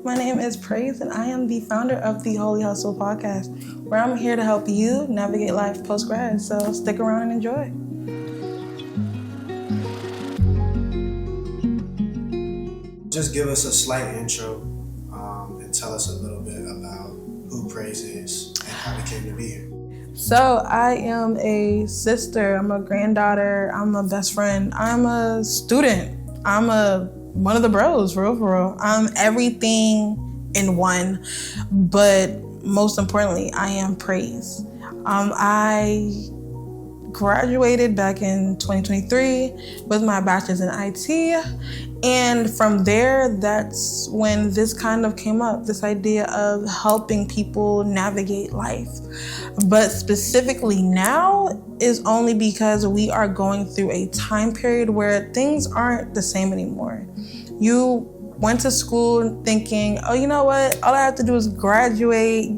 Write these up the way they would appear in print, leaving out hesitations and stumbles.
My name is Praise, and I am the founder of the Holy Hustle podcast, where I'm here to help you navigate life post-grad. So stick around and enjoy. Just give us a slight intro and tell us a little bit about who Praise is and how we came to be here. So I am a sister, I'm a granddaughter, I'm a best friend, I'm a student, I'm one of the bros, for real. I'm everything in one, but most importantly, I am Praise. I graduated back in 2023 with my bachelor's in IT. And from there, that's when this kind of came up, this idea of helping people navigate life. But specifically now is only because we are going through a time period where things aren't the same anymore. You went to school thinking, oh, you know what? All I have to do is graduate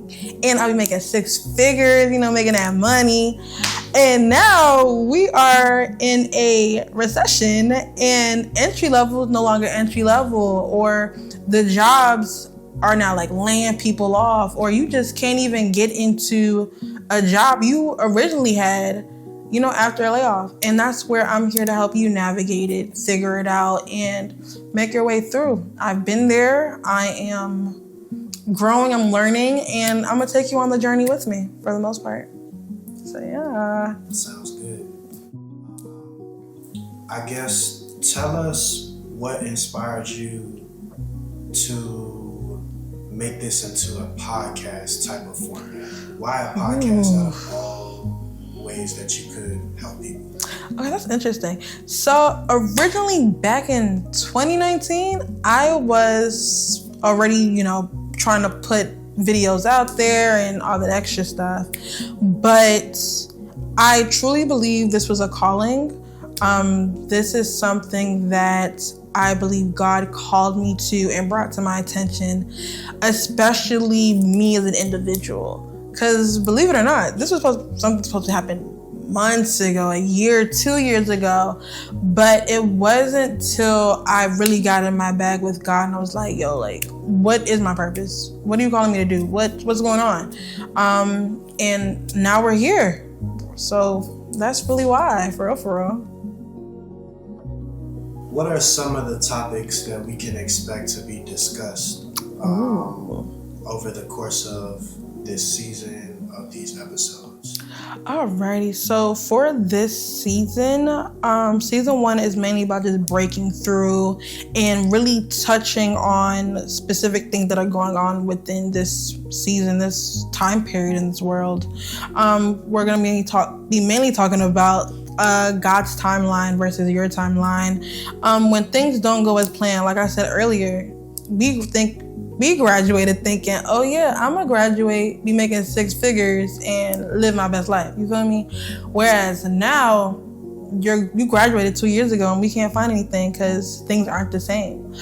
and I'll be making six figures, making that money. And now we are in a recession and entry level is no longer entry level, or the jobs are now like laying people off, or you just can't even get into a job you originally had, after a layoff. And that's where I'm here to help you navigate it, figure it out, and make your way through. I've been there. I am growing, I'm learning, and I'm gonna take you on the journey with me for the most part. So yeah. Sounds good. I guess tell us what inspired you to make this into a podcast type of format. Why a podcast out of all ways that you could help people? Okay, that's interesting. So originally back in 2019, I was already, trying to put videos out there and all that extra stuff. But I truly believe this was a calling. This is something that I believe God called me to and brought to my attention, especially me as an individual. Because believe it or not, this was supposed to happen months ago, a year, 2 years ago, but it wasn't till I really got in my bag with God and I was like, what is my purpose? What are you calling me to do? What's going on? And now we're here. So that's really why, for real. What are some of the topics that we can expect to be discussed over the course of this season of these episodes? Alrighty, so for this season, season 1 is mainly about just breaking through and really touching on specific things that are going on within this season, this time period in this world. We're going to be mainly talking about God's timeline versus your timeline. When things don't go as planned, like I said earlier, we graduated thinking, oh yeah, I'm gonna graduate, be making six figures and live my best life. You feel me? Whereas now you graduated 2 years ago and we can't find anything because things aren't the same.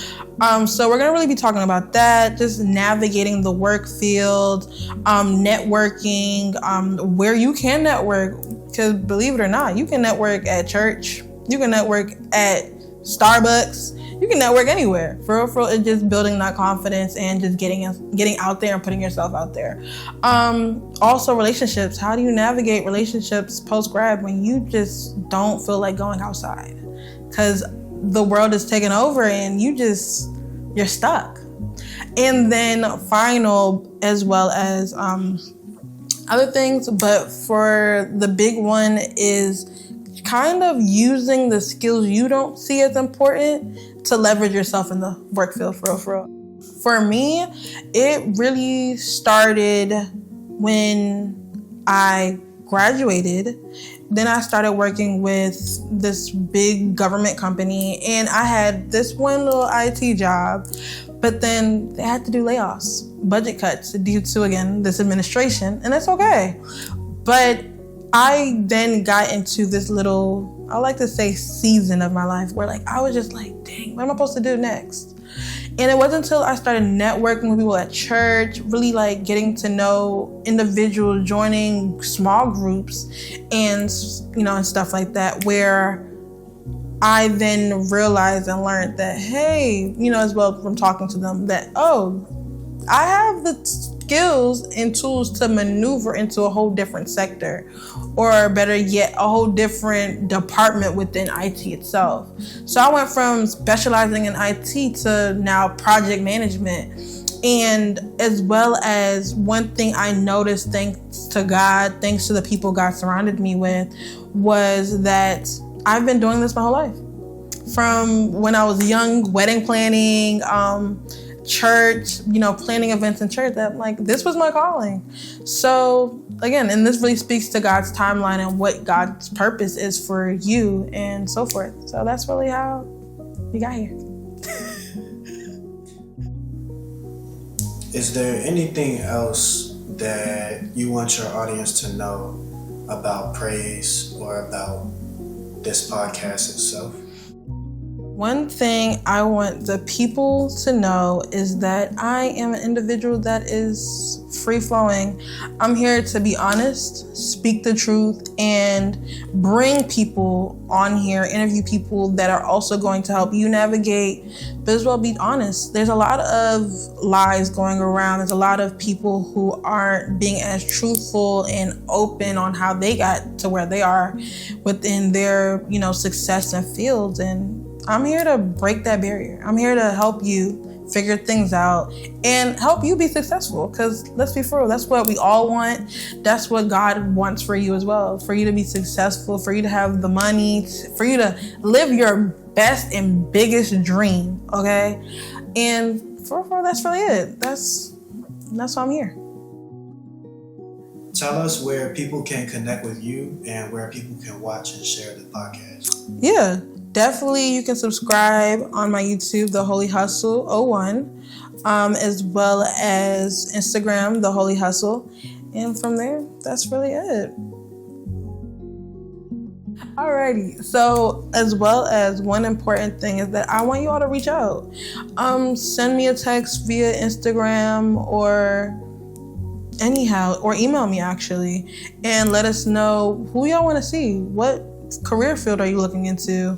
So we're gonna really be talking about that, just navigating the work field, networking, where you can network. Because believe it or not, you can network at church, you can network at Starbucks, you can network anywhere. For real, it's just building that confidence and just getting out there and putting yourself out there. Also relationships. How do you navigate relationships post-grad when you just don't feel like going outside? Because the world is taking over and you're stuck. And then final, as well as other things, but for the big one is kind of using the skills you don't see as important to leverage yourself in the work field, for real. For me, it really started when I graduated. Then I started working with this big government company and I had this one little IT job, but then they had to do layoffs, budget cuts due to, again, this administration, and it's okay. But I then got into this little, I like to say, season of my life where I was just like, dang, what am I supposed to do next? And it wasn't until I started networking with people at church, really getting to know individuals, joining small groups and, and stuff like that, where I then realized and learned that, hey, as well from talking to them, that, oh, I have the skills and tools to maneuver into a whole different sector, or better yet, a whole different department within IT itself. So I went from specializing in IT to now project management. And as well as one thing I noticed, thanks to God, thanks to the people God surrounded me with, was that I've been doing this my whole life. From when I was young, wedding planning, church, planning events in church, that this was my calling. So again, and this really speaks to God's timeline and what God's purpose is for you and so forth. So that's really how we got here. Is there anything else that you want your audience to know about Praise or about this podcast itself? One thing I want the people to know is that I am an individual that is free-flowing. I'm here to be honest, speak the truth, and bring people on here, interview people that are also going to help you navigate, but as well be honest. There's a lot of lies going around. There's a lot of people who aren't being as truthful and open on how they got to where they are within their, success and fields. And I'm here to break that barrier. I'm here to help you figure things out and help you be successful. Because let's be for real, that's what we all want. That's what God wants for you as well. For you to be successful, for you to have the money, for you to live your best and biggest dream, okay? And for that's really it. That's why I'm here. Tell us where people can connect with you and where people can watch and share the podcast. Yeah. Definitely, you can subscribe on my YouTube, The Holy Hustle 01, as well as Instagram, The Holy Hustle. And from there, that's really it. Alrighty, so as well as one important thing is that I want you all to reach out. Send me a text via Instagram or email me actually, and let us know who y'all want to see. What career field are you looking into?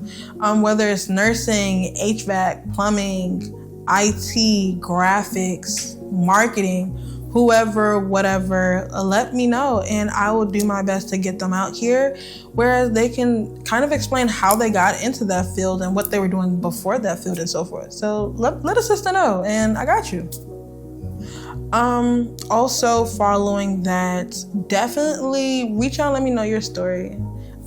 Whether it's nursing, HVAC, plumbing, IT, graphics, marketing, whoever, whatever, let me know and I will do my best to get them out here, whereas they can kind of explain how they got into that field and what they were doing before that field and so forth. So let a sister know and I got you. Also following that, definitely reach out and let me know your story.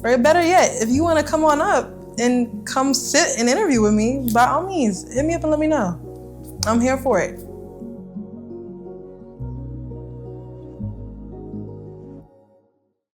Or better yet, if you want to come on up and come sit and interview with me, by all means, hit me up and let me know. I'm here for it.